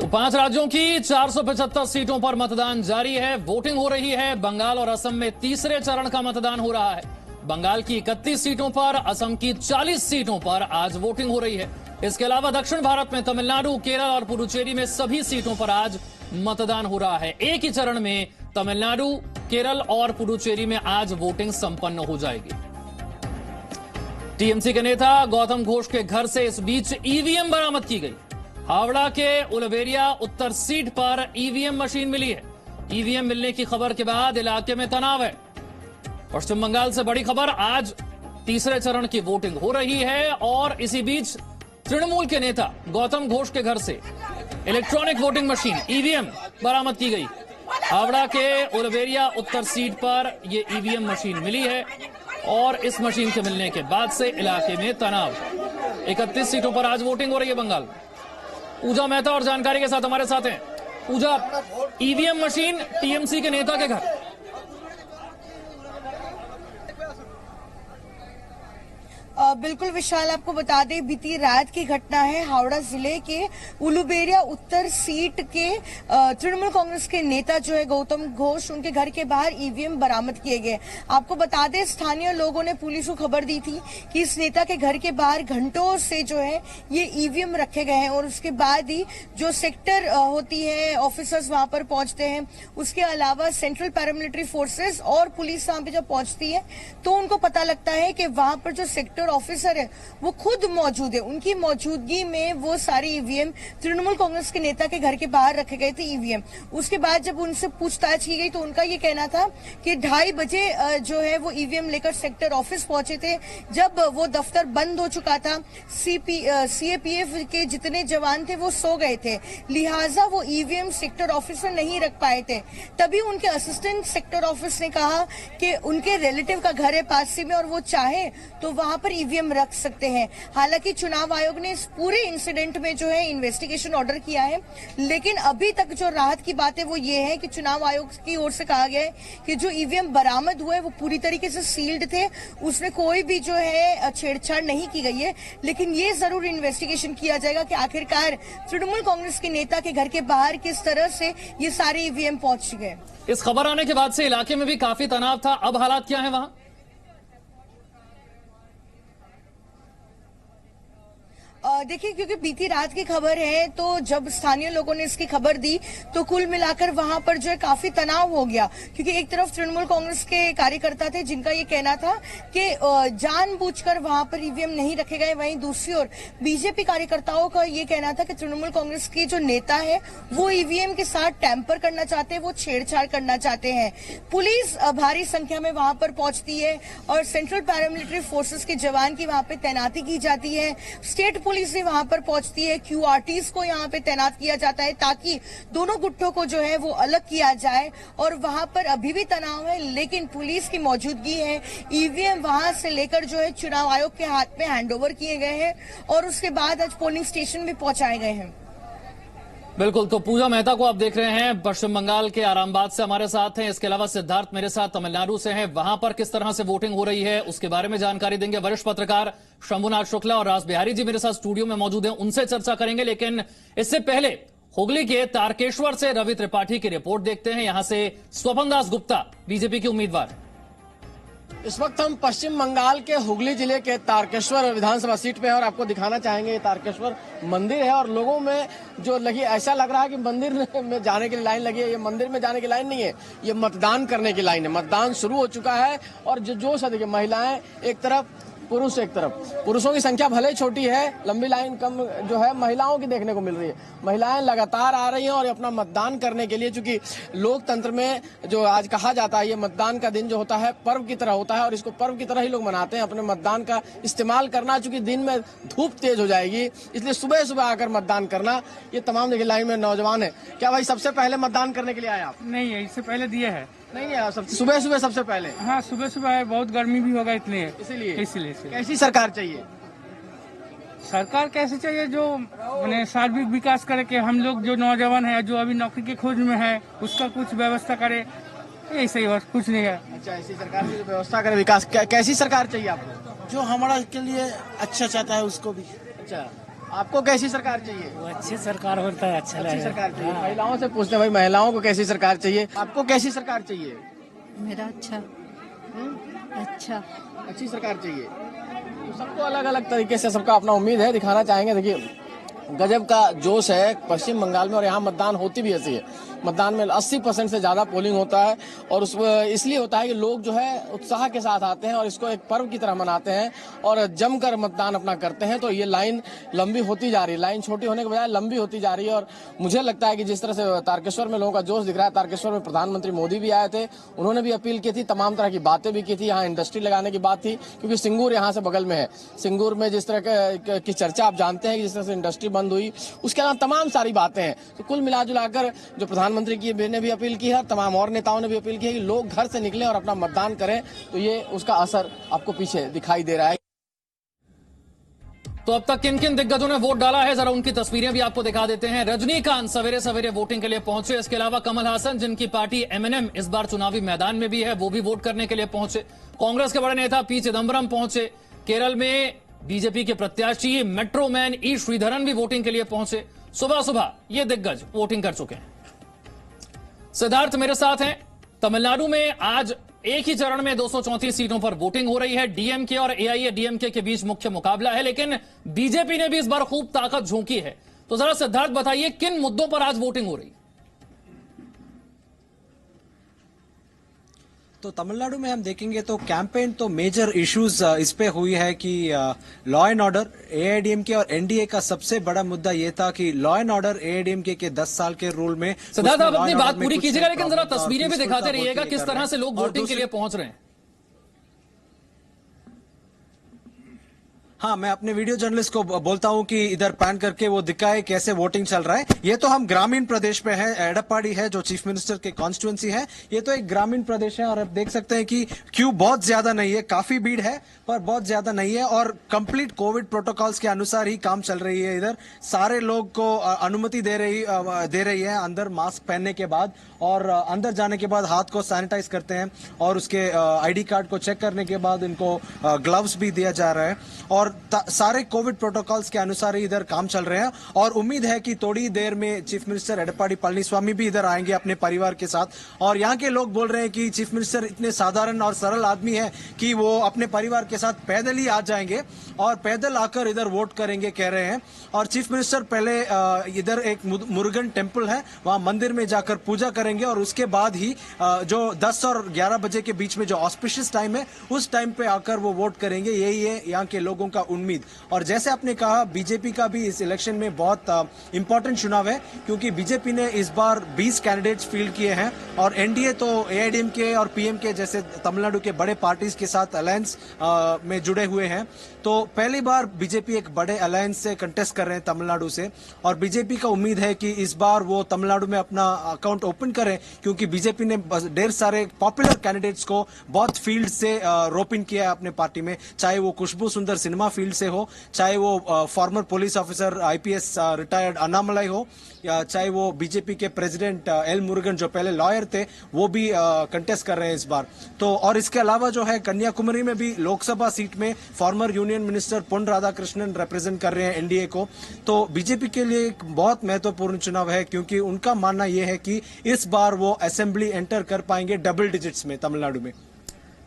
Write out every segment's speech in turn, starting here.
तो 5 राज्यों की 475 सीटों पर मतदान जारी है। वोटिंग हो रही है। बंगाल और असम में तीसरे चरण का मतदान हो रहा है। बंगाल की 31 सीटों पर, असम की 40 सीटों पर आज वोटिंग हो रही है। इसके अलावा दक्षिण भारत में तमिलनाडु, केरल और पुडुचेरी में सभी सीटों पर आज मतदान हो रहा है। एक ही चरण में तमिलनाडु, केरल और पुडुचेरी में आज वोटिंग संपन्न हो जाएगी। टीएमसी के नेता गौतम घोष के घर से इस बीच ईवीएम बरामद की गई। हावड़ा के उलवेरिया उत्तर सीट पर ईवीएम मशीन मिली है। ईवीएम मिलने की खबर के बाद इलाके में तनाव है। पश्चिम बंगाल से बड़ी खबर, आज तीसरे चरण की वोटिंग हो रही है और इसी बीच तृणमूल के नेता गौतम घोष के घर से इलेक्ट्रॉनिक वोटिंग मशीन ईवीएम बरामद की गई। हावड़ा के उलवेरिया उत्तर सीट पर यह ईवीएम मशीन मिली है और इस मशीन के मिलने के बाद से इलाके में तनाव। 31 सीटों पर आज वोटिंग हो रही है बंगाल में। पूजा मेहता और जानकारी के साथ हमारे साथ हैं। पूजा, ईवीएम मशीन टीएमसी के नेता के घर। बिल्कुल विशाल, आपको बता दें बीती रात की घटना है। हावड़ा जिले के उलुबेरिया उत्तर सीट के तृणमूल कांग्रेस के नेता जो है गौतम घोष, उनके घर के बाहर ईवीएम बरामद किए गए। आपको बता दें स्थानीय लोगों ने पुलिस को खबर दी थी कि इस नेता के घर के बाहर घंटों से जो है ये ईवीएम रखे गए हैं और उसके बाद ही जो सेक्टर होती है ऑफिसर्स वहां पर पहुंचते हैं। उसके अलावा सेंट्रल पैरामिलिट्री फोर्सेस और पुलिस वहां पे जब पहुंचती है तो उनको पता लगता है कि वहां पर जो सेक्टर ऑफिसर है वो खुद मौजूद है। उनकी मौजूदगी में वो सारी ईवीएम तृणमूल कांग्रेस के नेता के घर के बाहर रखे गए थे ईवीएम। उसके बाद जब उनसे पूछताछ की गई तो उनका ये कहना था कि 2:30 बजे जो है वो ईवीएम लेकर सेक्टर ऑफिस पहुंचे थे। जब वो दफ्तर बंद हो चुका था, सीएपीएफ के जितने जवान थे वो सो गए थे, लिहाजा वो ईवीएम सेक्टर ऑफिस में नहीं रख पाए थे। तभी उनके असिस्टेंट सेक्टर ऑफिस ने कहा कि उनके रिलेटिव का घर है पास में और वो चाहे तो वहां पर ईवीएम रख सकते हैं। हालांकि चुनाव आयोग ने इस पूरे इंसिडेंट में जो है इन्वेस्टिगेशन ऑर्डर किया है, लेकिन अभी तक जो राहत की बात है वो ये है कि चुनाव आयोग की ओर से कहा गया है कि जो ईवीएम बरामद हुए वो पूरी तरीके से सील्ड थे, उसमें कोई भी जो है छेड़छाड़ नहीं की गई है। लेकिन ये जरूर इन्वेस्टिगेशन किया जाएगा कि आखिरकार तृणमूल कांग्रेस के नेता के घर के बाहर किस तरह से ये सारे ईवीएम पहुंच गए। इस खबर आने के बाद से इलाके में भी काफी तनाव था। अब हालात क्या है वहां? देखिए, क्योंकि बीती रात की खबर है तो जब स्थानीय लोगों ने इसकी खबर दी तो कुल मिलाकर वहां पर जो है काफी तनाव हो गया, क्योंकि एक तरफ तृणमूल कांग्रेस के कार्यकर्ता थे जिनका ये कहना था कि जानबूझकर वहां पर ईवीएम नहीं रखे गए, वहीं दूसरी ओर बीजेपी कार्यकर्ताओं का ये कहना था कि तृणमूल कांग्रेस के जो नेता है वो ईवीएम के साथ टैंपर करना चाहते हैं, वो छेड़छाड़ करना चाहते हैं। पुलिस भारी संख्या में वहां पर पहुंचती है और सेंट्रल पैरामिलिट्री फोर्सेस के जवान की वहां पर तैनाती की जाती है। स्टेट पुलिस भी वहां पर पहुंचती है, क्यूआरटीज को यहां पे तैनात किया जाता है ताकि दोनों गुट्टों को जो है वो अलग किया जाए। और वहां पर अभी भी तनाव है, लेकिन पुलिस की मौजूदगी है। ईवीएम वहां से लेकर जो है चुनाव आयोग के हाथ में हैंडओवर किए गए हैं और उसके बाद आज पोलिंग स्टेशन भी पहुंचाए गए हैं। बिल्कुल, तो पूजा मेहता को आप देख रहे हैं पश्चिम बंगाल के आरामबाग से हमारे साथ हैं। इसके अलावा सिद्धार्थ मेरे साथ तमिलनाडु से हैं। वहां पर किस तरह से वोटिंग हो रही है उसके बारे में जानकारी देंगे वरिष्ठ पत्रकार शंभुनाथ शुक्ला, और राज बिहारी जी मेरे साथ स्टूडियो में मौजूद हैं, उनसे चर्चा करेंगे। लेकिन इससे पहले हुगली के तारकेश्वर से रवि त्रिपाठी की रिपोर्ट देखते हैं। यहां से स्वपन दास गुप्ता बीजेपी के उम्मीदवार। इस वक्त हम पश्चिम बंगाल के हुगली जिले के तारकेश्वर विधानसभा सीट पे हैं और आपको दिखाना चाहेंगे ये तारकेश्वर मंदिर है और लोगों में जो लगी, ऐसा लग रहा है कि मंदिर में जाने के लिए लाइन लगी है। ये मंदिर में जाने की लाइन नहीं है, ये मतदान करने की लाइन है। मतदान शुरू हो चुका है और जो जोश है, देखिए महिलाएं एक तरफ, पुरुष एक तरफ। पुरुषों की संख्या भले ही छोटी है, लंबी लाइन कम जो है महिलाओं की देखने को मिल रही है। महिलाएं लगातार आ रही हैं और अपना मतदान करने के लिए, चूंकि लोकतंत्र में जो आज कहा जाता है ये मतदान का दिन जो होता है पर्व की तरह होता है और इसको पर्व की तरह ही लोग मनाते हैं। अपने मतदान का इस्तेमाल करना, चूंकि दिन में धूप तेज हो जाएगी इसलिए सुबह सुबह आकर मतदान करना। ये तमाम देखिए लाइन में नौजवान है। क्या भाई सबसे पहले मतदान करने के लिए आए आप? नहीं, इससे पहले दिए है। नहीं, सुबह सुबह सबसे पहले? हाँ, सुबह सुबह है, बहुत गर्मी भी होगा इसलिए कैसी सरकार चाहिए? सरकार कैसे चाहिए जो मैंने सार्वजनिक विकास करे कि हम लोग जो नौजवान है जो अभी नौकरी के खोज में है उसका कुछ व्यवस्था करे, ऐसे ही बस, कुछ नहीं है। अच्छा, ऐसी सरकार की व्यवस्था करे, विकास। कैसी सरकार चाहिए आपको? जो हमारा के लिए अच्छा चाहता है उसको भी। अच्छा, आपको कैसी सरकार चाहिए? वो अच्छी सरकार होता है, अच्छा अच्छी लगेगा। सरकार चाहिए। हाँ। महिलाओं से पूछते हैं भाई, महिलाओं को कैसी सरकार चाहिए? आपको कैसी सरकार चाहिए? मेरा अच्छा अच्छा अच्छी सरकार चाहिए। तो सबको अलग अलग तरीके से सबका अपना उम्मीद है, दिखाना चाहेंगे। देखिए गजब का जोश है पश्चिम बंगाल में, और यहाँ मतदान होती भी ऐसी है। मतदान में 80% से ज्यादा पोलिंग होता है, और उस इसलिए होता है कि लोग जो है उत्साह के साथ आते हैं और इसको एक पर्व की तरह मनाते हैं और जमकर मतदान अपना करते हैं। तो ये लाइन लंबी होती जा रही है, लाइन छोटी होने के बजाय लंबी होती जा रही है। और मुझे लगता है कि जिस तरह से तारकेश्वर में लोगों का जोश दिख रहा है, तारकेश्वर में प्रधानमंत्री मोदी भी आए थे, उन्होंने भी अपील की थी, तमाम तरह की बातें भी की थी। यहाँ इंडस्ट्री लगाने की बात थी, क्योंकि सिंगूर यहाँ से बगल में है। सिंगूर में जिस तरह की चर्चा आप जानते हैं कि जिस तरह से इंडस्ट्री बंद हुई, उसके अलावा तमाम सारी बातें हैं। तो कुल मिलाजुलाकर जो प्रधानमंत्री की ने भी अपील की है, तमाम और नेताओं ने भी अपील की है कि लोग घर से निकलें और अपना मतदान करें। तो ये उसका असर आपको पीछे दिखाई दे रहा है। तो अब तक किन किन दिग्गजों ने वोट डाला है, जरा उनकी तस्वीरें भी आपको दिखा देते हैं। रजनीकांत सवेरे सवेरे वोटिंग के लिए पहुंचे। इसके अलावा कमल हासन, जिनकी पार्टी एमएनएम इस बार चुनावी मैदान में भी है, वो भी वोट करने के लिए पहुंचे। कांग्रेस के बड़े नेता पी चिदम्बरम पहुंचे। केरल में बीजेपी के प्रत्याशी मेट्रो मैन ई श्रीधरन भी वोटिंग के लिए पहुंचे। सुबह सुबह ये दिग्गज वोटिंग कर चुके हैं। सिद्धार्थ मेरे साथ हैं। तमिलनाडु में आज एक ही चरण में 234 सीटों पर वोटिंग हो रही है। डीएमके और एआईएडीएमके के बीच मुख्य मुकाबला है, लेकिन बीजेपी ने भी इस बार खूब ताकत झोंकी है। तो जरा सिद्धार्थ बताइए, किन मुद्दों पर आज वोटिंग हो रही है? तो तमिलनाडु में हम देखेंगे तो कैंपेन तो मेजर इश्यूज इस पे हुई है कि लॉ एंड ऑर्डर, एआईडीएमके और एनडीए का सबसे बड़ा मुद्दा ये था कि लॉ एंड ऑर्डर एआईडीएमके के 10 साल के रूल में। सिद्धार्थ, आप अपनी बात पूरी कीजिएगा, लेकिन जरा तस्वीरें भी दिखाते रहिएगा किस तरह से लोग वोटिंग के लिए पहुंच रहे हैं। हाँ, मैं अपने वीडियो जर्नलिस्ट को बोलता हूं कि इधर पैन करके वो दिखाए कैसे वोटिंग चल रहा है। ये तो हम ग्रामीण प्रदेश में है, एडप्पाडी है जो चीफ मिनिस्टर के कॉन्स्टिट्यूएंसी है। ये तो एक ग्रामीण प्रदेश है और आप देख सकते हैं कि क्यू बहुत ज्यादा नहीं है, काफी भीड़ है पर बहुत ज्यादा नहीं है, और कंप्लीट कोविड प्रोटोकॉल्स के अनुसार ही काम चल रही है। इधर सारे लोग को अनुमति दे रही है अंदर मास्क पहनने के बाद, और अंदर जाने के बाद हाथ को सैनिटाइज करते हैं, और उसके आईडी कार्ड को चेक करने के बाद इनको ग्लव्स भी दिया जा रहा है, और सारे कोविड प्रोटोकॉल्स के अनुसार ही इधर काम चल रहे हैं। और उम्मीद है कि थोड़ी देर में चीफ मिनिस्टर एडप्पाडी पळनिस्वामी भी इधर आएंगे अपने परिवार के साथ। और यहाँ के लोग बोल रहे हैं कि चीफ मिनिस्टर इतने साधारण और सरल आदमी है कि वो अपने परिवार के साथ पैदल ही आ जाएंगे और पैदल आकर इधर वोट करेंगे, कह रहे हैं। और चीफ मिनिस्टर पहले इधर एक मुरुगन टेम्पल है, वहां मंदिर में जाकर पूजा करेंगे, और उसके बाद ही जो 10 और 11 बजे के बीच में जो ऑस्पिशियस टाइम है, उस टाइम पे आकर वो वोट करेंगे। यही है यहाँ के लोगों का उम्मीद। और जैसे आपने कहा, बीजेपी का भी इस इलेक्शन में बहुत इंपॉर्टेंट चुनाव है, क्योंकि बीजेपी ने इस बार 20 कैंडिडेट्स फील्ड किए हैं, और एनडीए तो एआईडीएमके और पीएमके जैसे तमिलनाडु के बड़े पार्टीज के साथ अलायंस में जुड़े हुए हैं। तो पहली बार बीजेपी एक बड़े अलायंस से कंटेस्ट कर रहे हैं तमिलनाडु से, और बीजेपी का उम्मीद है कि इस बार वो तमिलनाडु में अपना अकाउंट ओपन करें, क्योंकि बीजेपी ने ढेर सारे पॉपुलर कैंडिडेट्स को बहुत फील्ड से रोप इन किया है अपने पार्टी में, चाहे वो खुशबू सुंदर सिनेमा फील्ड से हो, चाहे वो farmer police officer IPS retired Annamalai हो, या चाहे वो बीजेपी के प्रेसिडेंट एल मुरुगन जो पहले लॉयर थे, वो भी कंटेस्ट कर रहे हैं इस बार। तो और इसके अलावा जो है कन्याकुमारी में भी लोकसभा सीट में फॉर्मर यूनियन मिनिस्टर पोन राधाकृष्णन रिप्रेजेंट कर रहे हैं एनडीए को। तो बीजेपी के लिए एक बहुत महत्वपूर्ण चुनाव है, क्योंकि उनका मानना यह है कि इस बार वो असेंबली एंटर कर पाएंगे डबल डिजिट्स में तमिलनाडु में।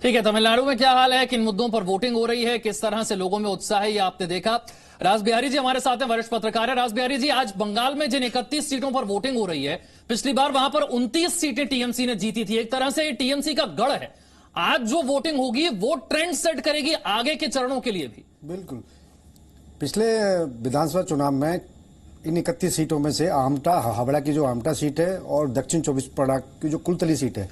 ठीक है, तमिलनाडु में क्या हाल है, किन मुद्दों पर वोटिंग हो रही है, किस तरह से लोगों में उत्साह है, ये आपने देखा। राज बिहारी जी हमारे साथ हैं, वरिष्ठ पत्रकार है। राज बिहारी जी, आज बंगाल में जिन 31 सीटों पर वोटिंग हो रही है, पिछली बार वहां पर 29 सीटें टीएमसी ने जीती थी। एक तरह से टीएमसी का गढ़ है। आज जो वोटिंग होगी वो ट्रेंड सेट करेगी आगे के चरणों के लिए भी। बिल्कुल। पिछले विधानसभा चुनाव में इन 31 सीटों में से हावड़ा की जो आमटा सीट है और दक्षिण 24 परगना की जो कुलतली सीट है,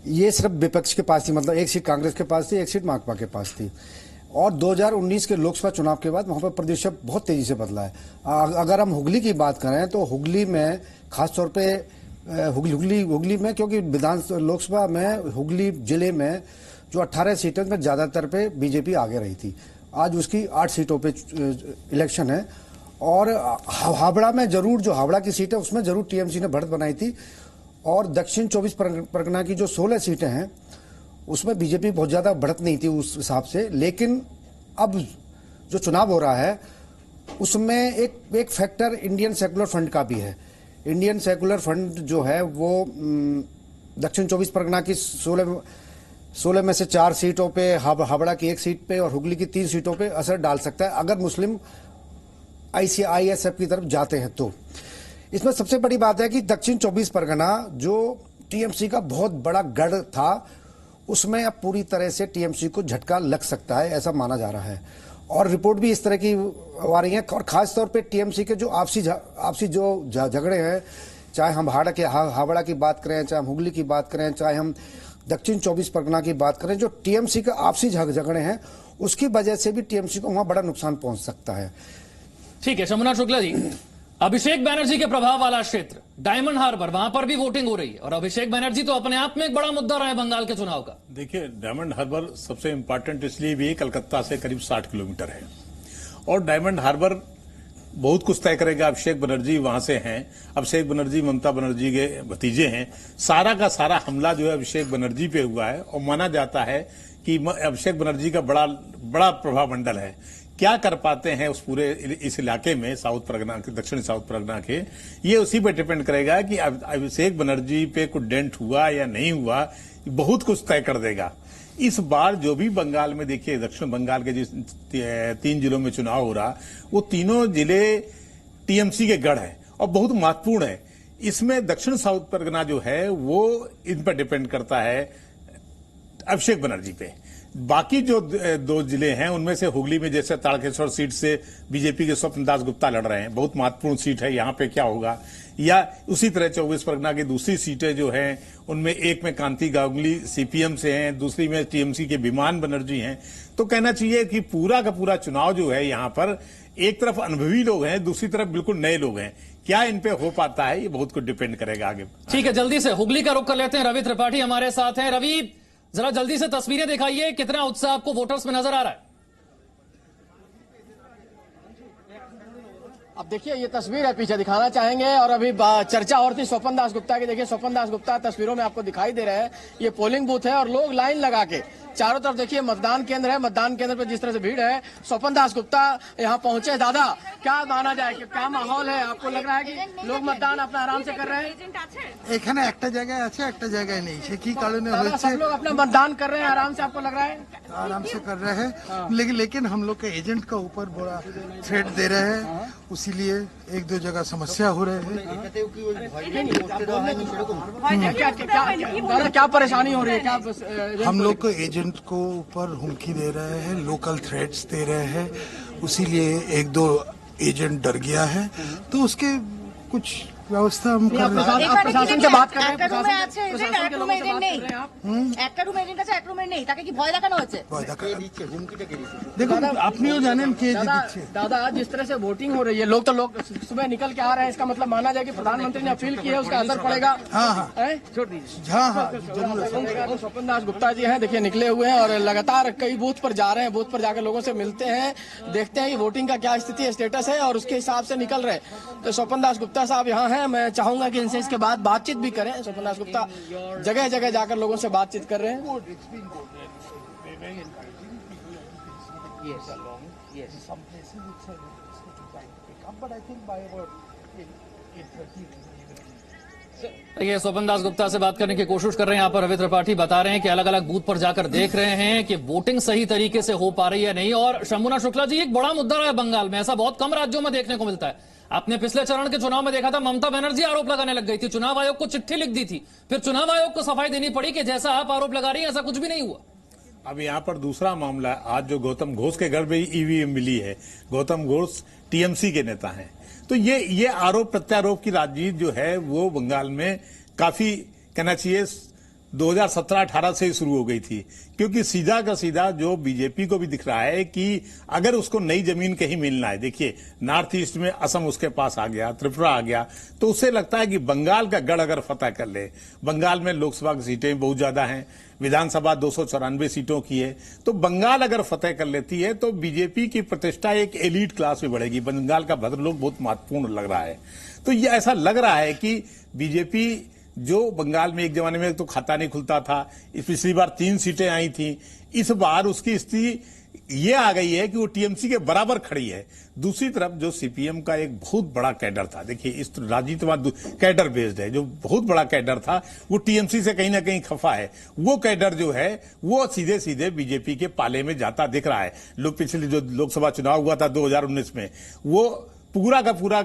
ये सिर्फ विपक्ष के पास थी। मतलब एक सीट कांग्रेस के पास थी, एक सीट माकपा के पास थी। और 2019 के लोकसभा चुनाव के बाद वहां पर परिदृश्य बहुत तेजी से बदला है। अगर हम हुगली की बात करें तो हुगली में खासतौर पे हुगली में, क्योंकि लोकसभा में हुगली जिले में जो 18 सीटें में ज्यादातर पे बीजेपी आगे रही थी। आज उसकी 8 सीटों पे इलेक्शन है, और हावड़ा में जरूर, जो हावड़ा की सीट है उसमें जरूर टीएमसी ने बढ़त बनाई थी, और दक्षिण 24 परगना की जो 16 सीटें हैं उसमें बीजेपी बहुत ज्यादा बढ़त नहीं थी उस हिसाब से। लेकिन अब जो चुनाव हो रहा है उसमें एक फैक्टर इंडियन सेकुलर फ्रंट का भी है। इंडियन सेकुलर फ्रंट जो है वो दक्षिण 24 परगना की 16 में से 4 सीटों पे, हावड़ा की 1 सीट पे और हुगली की 3 सीटों पे असर डाल सकता है अगर मुस्लिम ISF की तरफ जाते हैं तो। इसमें सबसे बड़ी बात है कि दक्षिण 24 परगना जो TMC का बहुत बड़ा गढ़ था, उसमें अब पूरी तरह से TMC को झटका लग सकता है, ऐसा माना जा रहा है। और रिपोर्ट भी इस तरह की आ रही है। और खास तौर पे TMC के जो आपसी जो झगड़े हैं, चाहे हम हावड़ा की बात करें, चाहे हम हुगली की बात करें, चाहे हम दक्षिण 24 परगना की बात करें, जो TMC के आपसी झगड़े हैं उसकी वजह से भी TMC को वहां बड़ा नुकसान पहुंच सकता है। ठीक है शंभुनाथ शुक्ला जी, अभिषेक बैनर्जी के प्रभाव वाला क्षेत्र डायमंड हार्बर, वहां पर भी वोटिंग हो रही है और अभिषेक बैनर्जी तो अपने आप में एक बड़ा मुद्दा रहा है बंगाल के चुनाव का। देखिए, डायमंड हार्बर सबसे इंपॉर्टेंट इसलिए भी कलकत्ता से करीब 60 किलोमीटर है और डायमंड हार्बर बहुत कुछ तय करेगा। अभिषेक बनर्जी वहां से हैं, अभिषेक बनर्जी ममता बनर्जी के भतीजे हैं। सारा का सारा हमला जो है अभिषेक बनर्जी पे हुआ है और माना जाता है कि अभिषेक बनर्जी का बड़ा प्रभाव मंडल है। क्या कर पाते हैं उस पूरे इस इलाके में, साउथ परगना के, दक्षिण साउथ परगना के, ये उसी पे डिपेंड करेगा कि अभिषेक बनर्जी पे कुछ डेंट हुआ या नहीं हुआ, बहुत कुछ तय कर देगा। इस बार जो भी बंगाल में देखिए, दक्षिण बंगाल के जिस 3 जिलों में चुनाव हो रहा, वो तीनों जिले TMC के गढ़ है और बहुत महत्वपूर्ण है। इसमें दक्षिण साउथ परगना जो है वो इन पर डिपेंड करता है अभिषेक बनर्जी पे। बाकी जो 2 जिले हैं उनमें से हुगली में जैसे तारकेश्वर सीट से बीजेपी के स्वप्न दास गुप्ता लड़ रहे हैं, बहुत महत्वपूर्ण सीट है, यहाँ पे क्या होगा। या उसी तरह 24 परगना की दूसरी सीटें जो हैं उनमें एक में कांति गांगुली CPM से हैं, दूसरी में TMC के विमान बनर्जी हैं। तो कहना चाहिए कि पूरा का पूरा चुनाव जो है यहाँ पर एक तरफ अनुभवी लोग हैं, दूसरी तरफ बिल्कुल नए लोग हैं। क्या इन पे हो पाता है, ये बहुत कुछ डिपेंड करेगा आगे। ठीक है, जल्दी से हुगली का रुख कर लेते हैं। रवि त्रिपाठी हमारे साथ हैं। रवि, जरा जल्दी से तस्वीरें दिखाइए, कितना उत्साह आपको वोटर्स में नजर आ रहा है? अब देखिए ये तस्वीर है, पीछे दिखाना चाहेंगे। और अभी चर्चा और थी स्वपन दास गुप्ता की। देखिए स्वपन दास गुप्ता तस्वीरों में आपको दिखाई दे रहे हैं। ये पोलिंग बूथ है और लोग लाइन लगा के चारों तरफ, देखिए मतदान केंद्र है, मतदान केंद्र पर जिस तरह से भीड़ है। स्वपन दास गुप्ता यहाँ पहुंचे। दादा, क्या माना जाए कि क्या माहौल है? आपको लग रहा है कि लोग मतदान अपना आराम से कर रहे हैं? এখানে একটা জায়গায় আছে, একটা জায়গায় নেই, সে কি কারণে হয়েছে? सब लोग अपना मतदान कर रहे हैं आराम से, आपको लग रहा है? आराम से कर रहे हैं, लेकिन हम लोग के एजेंट का ऊपर बड़ा थ्रेट दे रहे हैं, इसीलिए 1-2 जगह समस्या हो रहे हैं। क्या परेशानी हो रही है? क्या हम लोग को एजेंट को ऊपर हुमकी दे रहे हैं, लोकल थ्रेट्स दे रहे हैं, उसीलिए 1-2 एजेंट डर गया है, तो उसके कुछ व्यवस्था हम कर रहे हैं। आप प्रशासन से बात कर रहे हैं? একটা রুমে আছে এজেন্ট, একটা রুমে এজেন্ট নেই। একটা রুমে এজেন্ট আছে, একটা রুমে নেই। তাকে কি ভয় দেখানো হচ্ছে? ভয় দেখানো দেখুন, আপনিও জানেন কে দিচ্ছে। दादा, जिस तरह से वोटिंग हो रही है, लोग सुबह निकल के आ रहे हैं, इसका मतलब माना जाए कि प्रधानमंत्री ने अपील की है, उसका असर पड़ेगा। हाँ, छोड़ दीजिए। हाँ, जरूर। स्वपन दास गुप्ता जी हैं, देखिए निकले हुए हैं और लगातार कई बूथ पर जा रहे हैं। बूथ पर जाकर लोगों से मिलते हैं, देखते हैं कि वोटिंग का क्या स्थिति है, स्टेटस है, और उसके हिसाब से निकल रहे। तो स्वपन दास गुप्ता साहब यहाँ हैं, मैं चाहूंगा कि इनसे इसके बाद बातचीत भी करें। स्वपन दास गुप्ता जगह जगह जाकर लोगों से बातचीत कर रहे हैं। ये स्वपन दास गुप्ता से बात करने की कोशिश कर रहे हैं। यहाँ पर रवि त्रिपाठी बता रहे हैं कि अलग अलग बूथ पर जाकर देख रहे हैं कि वोटिंग सही तरीके से हो पा रही है नहीं। और शंभुनाथ शुक्ला जी, एक बड़ा मुद्दा रहा है बंगाल में, ऐसा बहुत कम राज्यों में देखने को मिलता है। आपने पिछले चरण के चुनाव में देखा था, ममता बनर्जी आरोप लगाने लग गई थी, चुनाव आयोग को चिट्ठी लिख दी थी, फिर चुनाव आयोग को सफाई देनी पड़ी कि जैसा आप आरोप लगा रही हैं ऐसा कुछ भी नहीं हुआ। अब यहाँ पर दूसरा मामला, आज जो गौतम घोष के घर में EVM मिली है, गौतम घोष TMC के नेता हैं, तो ये आरोप प्रत्यारोप की राजनीति जो है वो बंगाल में काफी, कहना चाहिए 2017-18 से ही शुरू हो गई थी। क्योंकि सीधा का सीधा जो बीजेपी को भी दिख रहा है कि अगर उसको नई जमीन कहीं मिलना है, देखिए नॉर्थ ईस्ट में असम उसके पास आ गया, त्रिपुरा आ गया, तो उससे लगता है कि बंगाल का गढ़ अगर फतह कर ले, बंगाल में लोकसभा की सीटें बहुत ज्यादा हैं, विधानसभा 294 सीटों की है, तो बंगाल अगर फतह कर लेती है तो बीजेपी की प्रतिष्ठा एक एलीट क्लास में बढ़ेगी। बंगाल का भद्रलोक बहुत महत्वपूर्ण लग रहा है। तो ये ऐसा लग रहा है कि बीजेपी जो बंगाल में एक जमाने में तो खाता नहीं खुलता था, पिछली बार 3 सीटें आई थी, इस बार उसकी स्थिति ये आ गई है कि वो टीएमसी के बराबर खड़ी है। दूसरी तरफ जो सीपीएम का एक बहुत बड़ा कैडर था, देखिए इस राजनीतिवाद कैडर बेस्ड है, जो बहुत बड़ा कैडर था वो टीएमसी से कहीं ना कहीं खफा है। वो कैडर जो है वो सीधे सीधे बीजेपी के पाले में जाता दिख रहा है। लोग पिछले जो लोकसभा चुनाव हुआ था 2019 में, वो पूरा का पूरा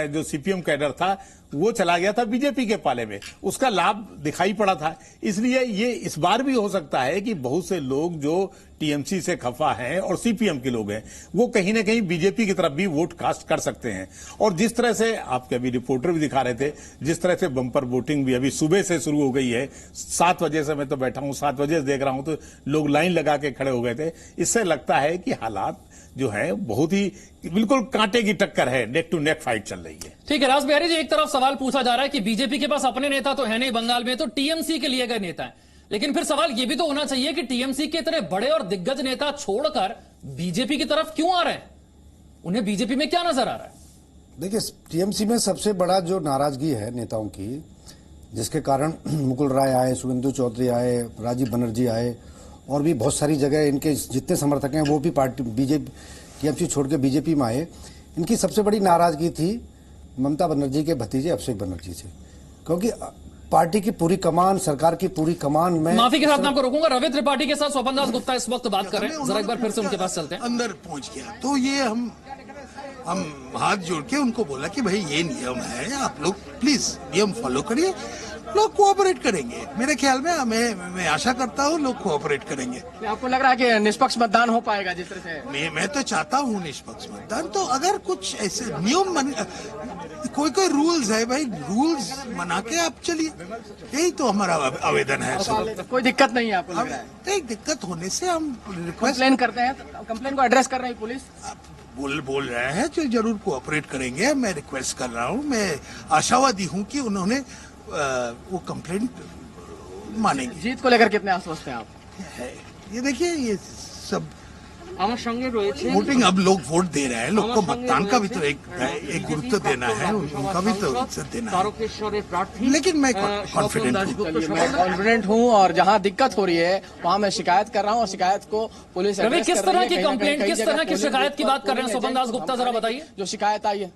जो सीपीएम कैडर था वो चला गया था बीजेपी के पाले में, उसका लाभ दिखाई पड़ा था। इसलिए ये इस बार भी हो सकता है कि बहुत से लोग जो टीएमसी से खफा हैं और सीपीएम के लोग हैं वो कहीं ना कहीं बीजेपी की तरफ भी वोट कास्ट कर सकते हैं। और जिस तरह से आपके अभी रिपोर्टर भी दिखा रहे थे, जिस तरह से बम्पर वोटिंग भी अभी सुबह से शुरू हो गई है, 7 बजे से मैं तो बैठा हूं, 7 बजे से देख रहा हूं तो लोग लाइन लगा के खड़े हो गए थे। इससे लगता है कि हालात जो है बहुत ही बिल्कुल कांटे की टक्कर है, नेक टू नेक फाइट चल रही है। ठीक है राज बिहारी जी, एक तरफ सवाल पूछा जा रहा है कि बीजेपी के पास अपने नेता तो है नहीं बंगाल में, तो टीएमसी के लिए गए नेता है, लेकिन फिर सवाल यह भी तो होना चाहिए कि टीएमसी के इतने बड़े और दिग्गज नेता छोड़कर बीजेपी की तरफ क्यों आ रहे हैं? उन्हें बीजेपी में क्या नजर आ रहा है? देखिए, टीएमसी में सबसे बड़ा जो नाराजगी है नेताओं की, जिसके कारण मुकुल राय आए, शुभेंदु चौधरी आए, राजीव बनर्जी आए, और भी बहुत सारी जगह इनके जितने समर्थक हैं वो भी पार्टी बीजेपी टीएमसी छोड़ के बीजेपी में आए। इनकी सबसे बड़ी नाराजगी थी ममता बनर्जी के भतीजे अभिषेक बनर्जी से, क्योंकि पार्टी की पूरी कमान, सरकार की पूरी कमान में, माफी के साथ मैं आपको रोकूंगा, रवि त्रिपाठी के साथ स्वपन दास गुप्ता इस वक्त बात कर रहे हैं, जरा एक बार फिर से उनके पास चलते हैं। अंदर पहुंच गया तो ये हम हाथ जोड़ के उनको बोला कि भाई ये नियम है, आप लोग प्लीज नियम फॉलो करिए, लोग कोऑपरेट करेंगे। मेरे ख्याल में मैं आशा करता हूँ लोग कोऑपरेट करेंगे। आपको लग रहा है कि निष्पक्ष मतदान हो पाएगा जिस तरह से? मैं तो चाहता हूँ निष्पक्ष मतदान। तो अगर कुछ ऐसे नियम कोई रूल्स है भाई, रूल्स मना के आप चलिए, यही तो हमारा आवेदन है। कोई दिक्कत नहीं है आपको लग रहा है? तो एक दिक्कत होने से हम कंप्लेन करते हैं, कंप्लेन को एड्रेस कर रही है पुलिस, बोल रहे हैं जो जरूर कोऑपरेट करेंगे। मैं रिक्वेस्ट कर रहा हूँ, मैं आशावादी हूँ कि उन्होंने वो कंप्लेंट मानेंगे। जीत को लेकर कितने आश्वस्त हैं आप? ये देखिए, ये सब আমার সঙ্গে রয়েছে वोटिंग, अब लोग वोट दे रहे हैं, लोग को मतदान का भी तो एक गुरुत्व देना है, उनका भी तो इज्जत देना है। तारकेश्वरेर प्रार्थी, लेकिन मैं कॉन्फिडेंट हूँ और जहाँ दिक्कत हो रही है वहाँ मैं शिकायत कर रहा हूँ और शिकायत को पुलिस रवि, किस तरह की कंप्लेंट, किस तरह की शिकायत की बात कर रहे हैं स्वपन दास गुप्ता, जरा बताइए। जो शिकायत आई है,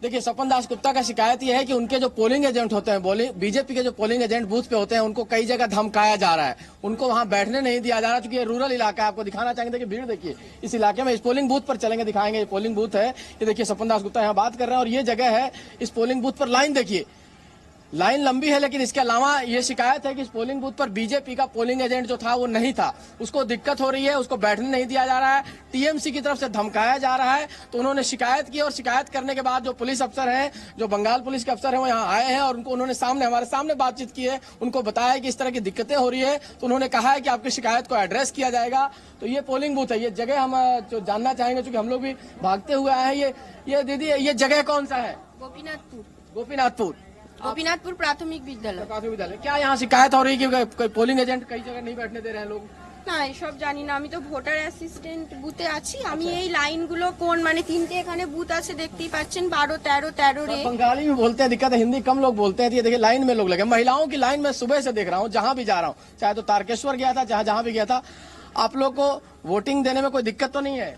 देखिए स्वपन दास गुप्ता का शिकायत यह है कि उनके जो पोलिंग एजेंट होते हैं, बीजेपी के जो पोलिंग एजेंट बूथ पे होते हैं, उनको कई जगह धमकाया जा रहा है, उनको वहां बैठने नहीं दिया जा रहा, क्योंकि ये रूरल इलाका है। आपको दिखाना चाहेंगे, देखिए भीड़ देखिए इस इलाके में। इस पोलिंग बूथ पर चलेंगे, दिखाएंगे, ये पोलिंग बूथ है, ये देखिए स्वपन दास गुप्ता यहाँ बात कर रहे हैं और ये जगह है। इस पोलिंग बूथ पर लाइन देखिए, लाइन लंबी है, लेकिन इसके अलावा ये शिकायत है कि इस पोलिंग बूथ पर बीजेपी का पोलिंग एजेंट जो था वो नहीं था, उसको दिक्कत हो रही है, उसको बैठने नहीं दिया जा रहा है, टीएमसी की तरफ से धमकाया जा रहा है। तो उन्होंने शिकायत की और शिकायत करने के बाद जो पुलिस अफसर हैं, जो बंगाल पुलिस के अफसर हैं, वो यहाँ आए हैं और उन्होंने हमारे सामने बातचीत की है, उनको बताया कि इस तरह की दिक्कतें हो रही है। तो उन्होंने कहा है कि आपकी शिकायत को एड्रेस किया जाएगा। तो ये पोलिंग बूथ है, ये जगह हम जो जानना चाहेंगे, क्योंकि हम लोग भी भागते हुए आए हैं। ये दीदी, ये जगह कौन सा है? गोपीनाथपुर प्राथमिक विद्यालय। क्या यहाँ शिकायत हो रही है कि पोलिंग एजेंट कई जगह नहीं बैठने दे रहे हैं लोग? না এসব জানি না, আমি তো ভোটার অ্যাসিস্ট্যান্ট বুথে আছি। আমি এই লাইনগুলো কোন মানে 3টে এখানে বুথ আছে দেখতেই পাচ্ছেন, 12, 13, 13 রে। बंगाली में बोलते हैं, दिक्कत है, हिंदी कम लोग बोलते हैं। ये देखिए लाइन में लोग लगे, महिलाओं की लाइन में सुबह से देख रहा हूँ, जहाँ भी जा रहा हूँ, चाहे तो तारकेश्वर गया था, जहाँ भी गया था। आप लोग को वोटिंग देने में कोई दिक्कत तो नहीं है?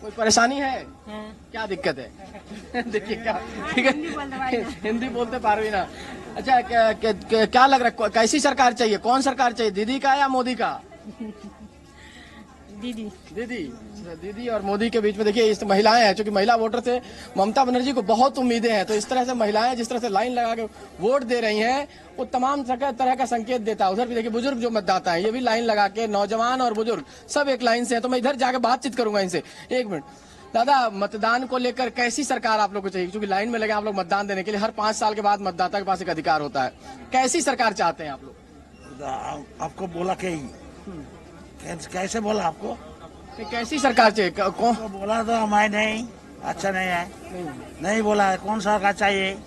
कोई परेशानी है? क्या दिक्कत है? देखिए क्या, ठीक है, हिंदी बोलते पारवी ना। अच्छा, क्या लग रहा है, कैसी सरकार चाहिए, कौन सरकार चाहिए, दीदी का या मोदी का? दीदी और मोदी के बीच में देखिए इस महिलाएं हैं, क्योंकि महिला वोटर से ममता बनर्जी को बहुत उम्मीदें हैं। तो इस तरह से महिलाएं जिस तरह से लाइन लगा के वोट दे रही हैं, वो तमाम तरह का संकेत देता है। उधर भी देखिए बुजुर्ग जो मतदाता है, ये भी लाइन लगा के, नौजवान और बुजुर्ग सब एक लाइन से है। तो मैं इधर जाके बातचीत करूंगा इनसे। एक मिनट दादा, मतदान को लेकर कैसी सरकार आप लोग को चाहिए? क्योंकि लाइन में लगे आप लोग मतदान देने के लिए, हर 5 साल के बाद मतदाता के पास एक अधिकार होता है। कैसी सरकार चाहते हैं आप लोग? आपको बोला कैसे बोला आपको? कैसी सरकार चाहिए? कौन बोला? तो हमारे नहीं अच्छा नहीं है, नहीं बोला है। कौन सरकार चाहिए?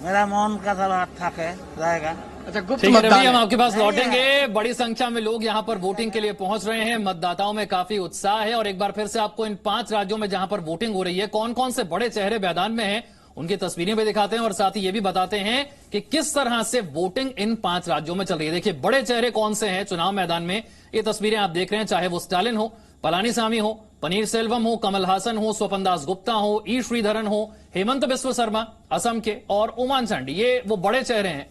मेरा मन का थोड़ा ठक है रहेगा। अच्छा, गुप्त ठीक है रवि, हम मतदान आपके पास लौटेंगे। बड़ी संख्या में लोग यहाँ पर वोटिंग के लिए पहुंच रहे हैं, मतदाताओं में काफी उत्साह है। और एक बार फिर से आपको इन 5 राज्यों में जहां पर वोटिंग हो रही है, कौन कौन से बड़े चेहरे मैदान में हैं, उनकी तस्वीरें भी दिखाते हैं और साथ ही ये भी बताते हैं कि किस तरह से वोटिंग इन 5 राज्यों में चल रही है। देखिए बड़े चेहरे कौन से हैं चुनाव मैदान में, ये तस्वीरें आप देख रहे हैं, चाहे वो स्टालिन हो, पलानीसामी हो, पनीर सेल्वम हो, कमल हासन हो, स्वपन दास गुप्ता हो, ई श्रीधरन हो, हेमंत बिस्व शर्मा असम के, और उमान चांडी, ये वो बड़े चेहरे हैं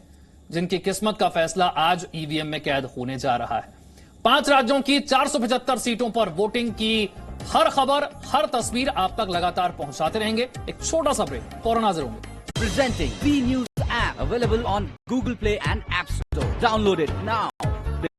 जिनकी किस्मत का फैसला आज ईवीएम में कैद होने जा रहा है। 5 राज्यों की 475 सीटों पर वोटिंग की हर खबर, हर तस्वीर आप तक लगातार पहुंचाते रहेंगे। एक छोटा सा ब्रेक, फौरन हाजिर होंगे। Presenting B News app available on Google Play and App Store. Download it now.